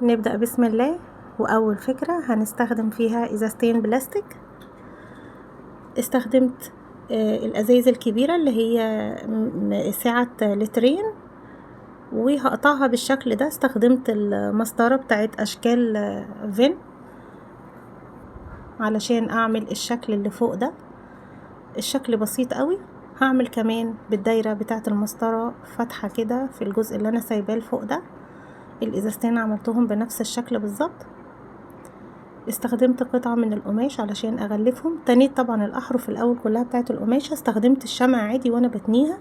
نبدأ بسم الله. وأول فكرة هنستخدم فيها إزازتين بلاستيك. استخدمت الأزايز الكبيرة اللي هي سعة لترين، وهقطعها بالشكل ده. استخدمت المسطرة بتاعت أشكال فين علشان أعمل الشكل اللي فوق ده. الشكل بسيط قوي. هعمل كمان بالدايرة بتاعت المسطرة فتحة كده في الجزء اللي أنا سايباه فوق ده. الإزازتين عملتهم بنفس الشكل بالظبط. استخدمت قطعة من القماش علشان اغلفهم. تنيت طبعا الاحرف الاول كلها بتاعت القماشة. استخدمت الشمع عادي وانا بتنيها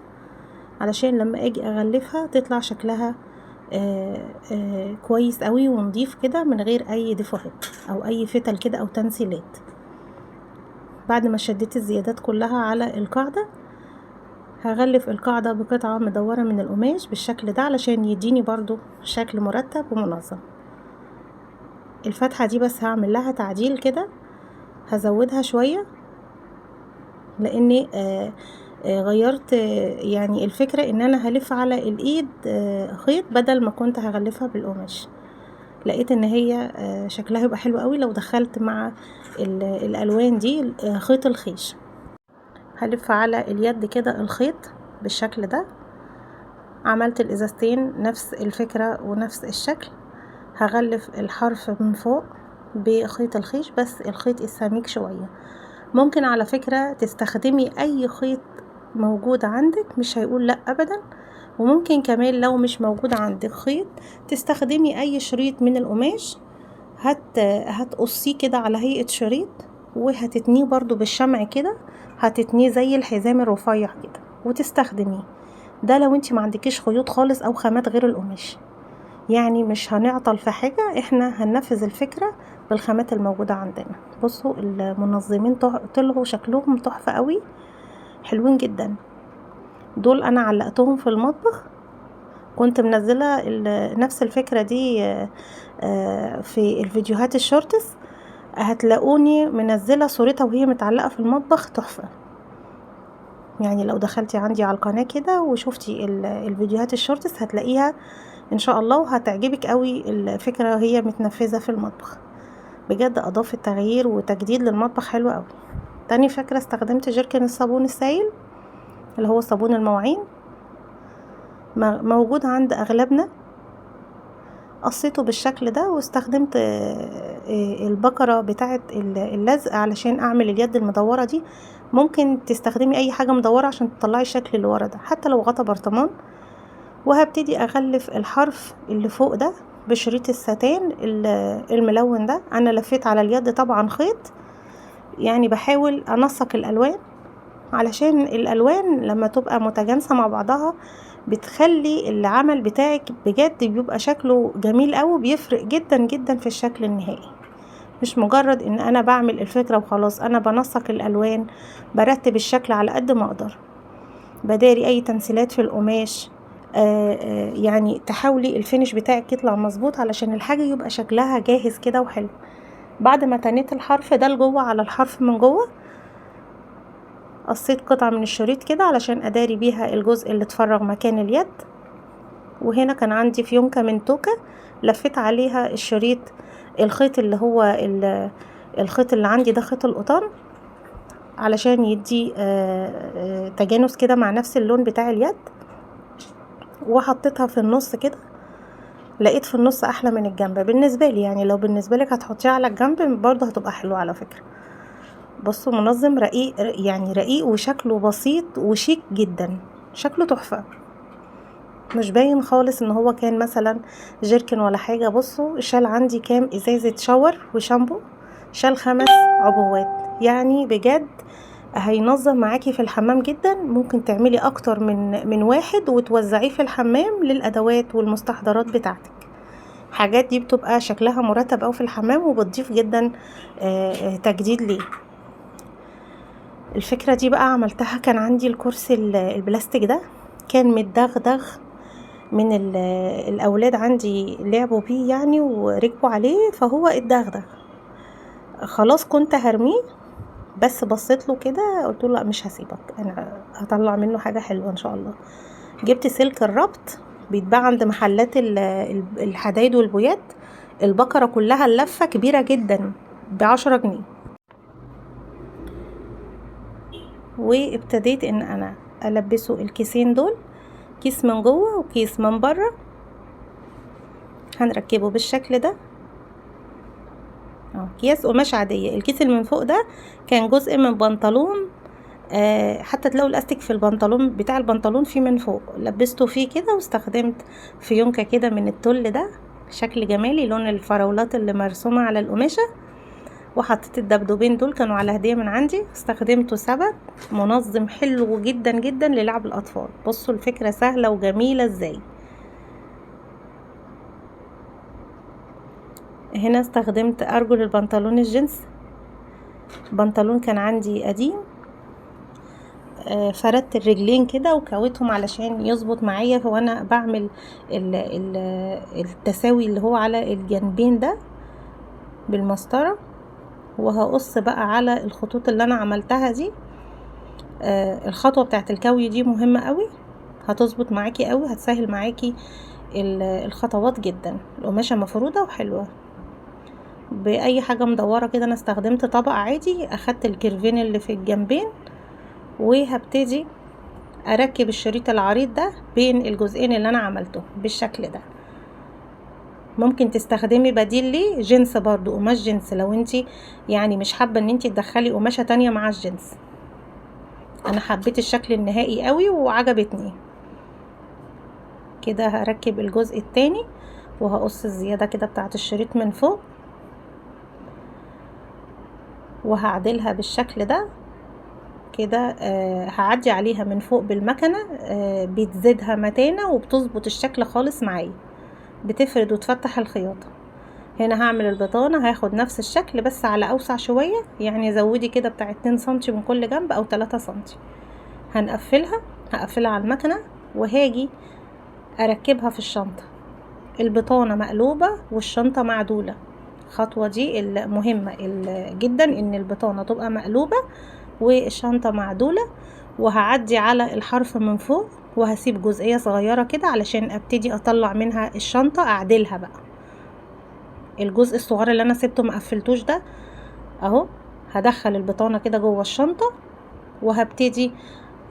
علشان لما اجي اغلفها تطلع شكلها كويس قوي ونضيف كده من غير اي ديفوهات او اي فتل كده او تنسيلات. بعد ما شديت الزيادات كلها على القاعدة هغلف القاعدة بقطعة مدورة من القماش بالشكل ده علشان يديني برضو شكل مرتب ومنظم. الفتحة دي بس هعمل لها تعديل كده، هزودها شوية لاني غيرت يعني الفكرة ان انا هلف على الايد خيط بدل ما كنت هغلفها بالقماش. لقيت ان هي شكلها يبقى حلو قوي لو دخلت مع الالوان دي خيط الخيش. هلف على اليد كده الخيط بالشكل ده. عملت الازازتين نفس الفكرة ونفس الشكل. هغلف الحرف من فوق بخيط الخيش بس الخيط السميك شوية. ممكن على فكرة تستخدمي اي خيط موجود عندك، مش هيقول لا ابدا. وممكن كمان لو مش موجود عندك خيط تستخدمي اي شريط من القماش. هتقصيه كده على هيئة شريط وهتتنيه برضو بالشمع كده. هتتنيه زي الحزام الرفيع كده وتستخدميه. ده لو انت ما عندكيش خيوط خالص او خامات غير القماش، يعني مش هنعطل في حاجة، احنا هننفذ الفكرة بالخامات الموجودة عندنا. بصوا المنظمين طلعوا شكلهم تحفة قوي، حلوين جدا. دول انا علقتهم في المطبخ. كنت منزلة نفس الفكرة دي في الفيديوهات الشورتس. هتلاقوني منزلة صورتها وهي متعلقة في المطبخ تحفة. يعني لو دخلتي عندي على القناة كده وشفتي الفيديوهات الشورتس هتلاقيها ان شاء الله، وهتعجبك قوي الفكرة وهي متنفذة في المطبخ. بجد اضافت تغيير وتجديد للمطبخ حلو قوي. تاني فكرة استخدمت جيركن الصابون السائل اللي هو صابون المواعين، موجود عند اغلبنا. قصيته بالشكل ده واستخدمت البكرة بتاعت اللزق علشان اعمل اليد المدورة دي. ممكن تستخدمي اي حاجة مدورة عشان تطلعي الشكل اللي ورا ده، حتى لو غطا برطمان. وهبتدي اغلف الحرف اللي فوق ده بشريط الستان الملون ده. انا لفيت على اليد طبعا خيط، يعني بحاول انسق الالوان علشان الالوان لما تبقى متجانسة مع بعضها بتخلي العمل بتاعك بجد بيبقى شكله جميل قوي، بيفرق جدا جدا في الشكل النهائي. مش مجرد ان انا بعمل الفكرة وخلاص، انا بنسق الالوان، برتب الشكل على قد ما اقدر، بداري اي تنسيلات في القماش. يعني تحاولي الفينش بتاعك يطلع مظبوط علشان الحاجة يبقى شكلها جاهز كده وحلو. بعد ما تنيت الحرف ده لجوه على الحرف من جوه، قصيت قطعة من الشريط كده علشان اداري بيها الجزء اللي اتفرغ مكان اليد. وهنا كان عندي فيونكة من توكة لفيت عليها الشريط الخيط اللي هو الخيط اللي عندي ده خيط القطن علشان يدي تجانس كده مع نفس اللون بتاع اليد. وحطيتها في النص كده. لقيت في النص احلى من الجنب بالنسبه لي، يعني لو بالنسبه لك هتحطيها على الجنب برضه هتبقى حلوه على فكره. بصوا منظم رقيق، يعني رقيق وشكله بسيط وشيك جدا، شكله تحفه. مش باين خالص ان هو كان مثلا جيركن ولا حاجه. بصوا شال عندي كام ازازه شاور وشامبو، شال 5 عبوات. يعني بجد هينظم معاكي في الحمام جدا. ممكن تعملي اكتر من واحد وتوزعيه في الحمام للادوات والمستحضرات بتاعتك. حاجات دي بتبقى شكلها مرتب اوي في الحمام وبتضيف جدا تجديد ليه. الفكرة دي بقى عملتها، كان عندي الكرسي البلاستيك ده كان متدغدغ من الاولاد عندي لعبوا بيه يعني وركبوا عليه فهو اتدغدغ خلاص. كنت هرميه بس بصيت له كده قلت له لا مش هسيبك، انا هطلع منه حاجة حلوة ان شاء الله. جبت سلك الربط بيتباع عند محلات الحدايد والبويات. البقرة كلها اللفة كبيرة جدا ب10 جنيه. وابتديت ان انا البسه الكيسين دول، كيس من جوه وكيس من بره. هنركبه بالشكل ده اكياس قماش عاديه. الكيس اللي من فوق ده كان جزء من بنطلون، حتى تلاقوا الاستيك في البنطلون بتاع البنطلون فيه من فوق، لبسته فيه كده واستخدمت فيونكه كده من التل ده شكل جمالي، لون الفراولات اللي مرسومه على القماشه. وحطيت الدبدوبين دول كانوا على هديه من عندي، استخدمته سبت منظم حلو جدا جدا للعب الاطفال. بصوا الفكره سهله وجميله ازاي. هنا استخدمت ارجل البنطلون الجينز، بنطلون كان عندي قديم، فردت الرجلين كده وكويتهم علشان يظبط معايا وانا بعمل التساوي اللي هو على الجنبين ده بالمسطره. وهقص بقى على الخطوط اللي انا عملتها دي. الخطوه بتاعت الكوي دي مهمه قوي، هتظبط معاكي قوي، هتسهل معاكي الخطوات جدا. القماشه مفروده وحلوه باي حاجه مدوره كده. انا استخدمت طبق عادي، اخدت الكيرفين اللي في الجنبين وهبتدي اركب الشريط العريض ده بين الجزئين اللي انا عملته بالشكل ده. ممكن تستخدمي بديل ليه جنس برضو، قماش جنس، لو انتي يعني مش حابه ان انتي تدخلي قماشه تانية مع الجنس. انا حبيت الشكل النهائي قوي وعجبتني كده. هركب الجزء التاني وهقص الزياده كده بتاعت الشريط من فوق وهعدلها بالشكل ده كده. هعدي عليها من فوق بالمكنه، بتزيدها متانه وبتظبط الشكل خالص معايا، بتفرد وتفتح الخياطه. هنا هعمل البطانه، هاخد نفس الشكل بس على اوسع شويه، يعني زودي كده بتاع 2 سنتي من كل جنب او 3 سنتي. هقفلها على المكنه وهاجي اركبها في الشنطه. البطانه مقلوبه والشنطه معدوله. الخطوه دي المهمه جدا، ان البطانه تبقى مقلوبه والشنطه معدوله. وهعدي على الحرف من فوق وهسيب جزئيه صغيره كده علشان ابتدي اطلع منها الشنطه، اعدلها بقى. الجزء الصغير اللي انا سبته مقفلتوش ده اهو، هدخل البطانه كده جوه الشنطه وهبتدي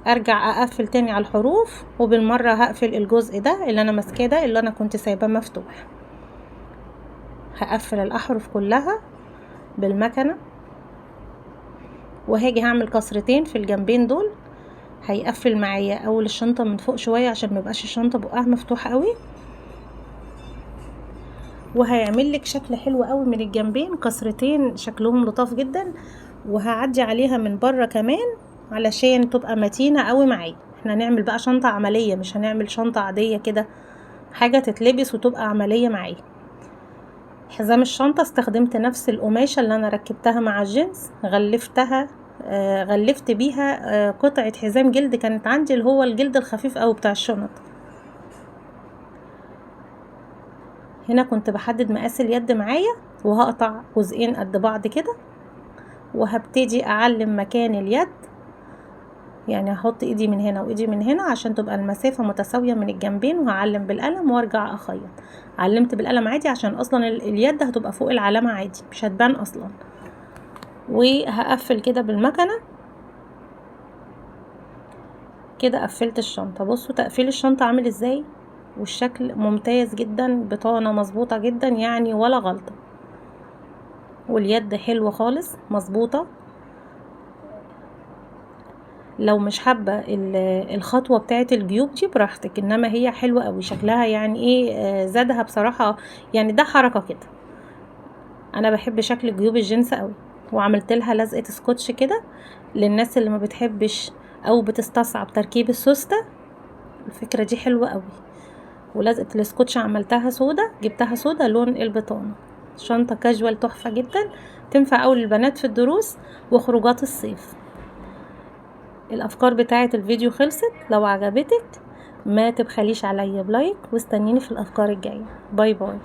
ارجع اقفل تاني على الحروف، وبالمره هقفل الجزء ده اللي انا ماسكاه ده اللي انا كنت سايباه مفتوح. هقفل الاحرف كلها بالمكنه وهاجي هعمل كسرتين في الجنبين دول، هيقفل معايا اول الشنطه من فوق شويه عشان ما يبقاش الشنطه بقها مفتوحه قوي، وهيعمل لك شكل حلو قوي من الجنبين، كسرتين شكلهم لطاف جدا. وهعدي عليها من بره كمان علشان تبقى متينه قوي معايا. احنا هنعمل بقى شنطه عمليه، مش هنعمل شنطه عاديه كده، حاجه تتلبس وتبقى عمليه معايا. حزام الشنطه استخدمت نفس القماشه اللي انا ركبتها مع الجينز، غلفتها، غلفت بيها قطعه حزام جلد كانت عندي، اللي هو الجلد الخفيف قوي بتاع الشنط. هنا كنت بحدد مقاس اليد معايا وهقطع جزئين قد بعض كده، وهبتدي اعلم مكان اليد، يعني هحط ايدي من هنا وايدي من هنا عشان تبقى المسافة متساوية من الجنبين، وهعلم بالقلم وارجع اخيط. علمت بالقلم عادي عشان اصلا اليد هتبقى فوق العلامة عادي، مش هتبان اصلا. وهقفل كده بالمكنة كده. قفلت الشنطة. بصوا تقفيل الشنطة عامل ازاي، والشكل ممتاز جدا، بطانة مظبوطة جدا يعني ولا غلطة، واليد حلوة خالص مظبوطة. لو مش حابة الخطوة بتاعت الجيوب دي براحتك، انما هي حلوة قوي شكلها، يعني ايه زادها بصراحة، يعني ده حركة كده. انا بحب شكل جيوب الجنس قوي، وعملت لها لزقة سكوتش كده للناس اللي ما بتحبش او بتستصعب تركيب السوستة. الفكرة دي حلوة قوي. ولزقة السكوتش عملتها سودا، جبتها سودا لون البطانة. شنطة كاجوال تحفة جدا، تنفع قوي للبنات في الدروس وخروجات الصيف. الافكار بتاعت الفيديو خلصت. لو عجبتك ما تبخليش عليا بلايك، واستنيني في الافكار الجاية. باي باي.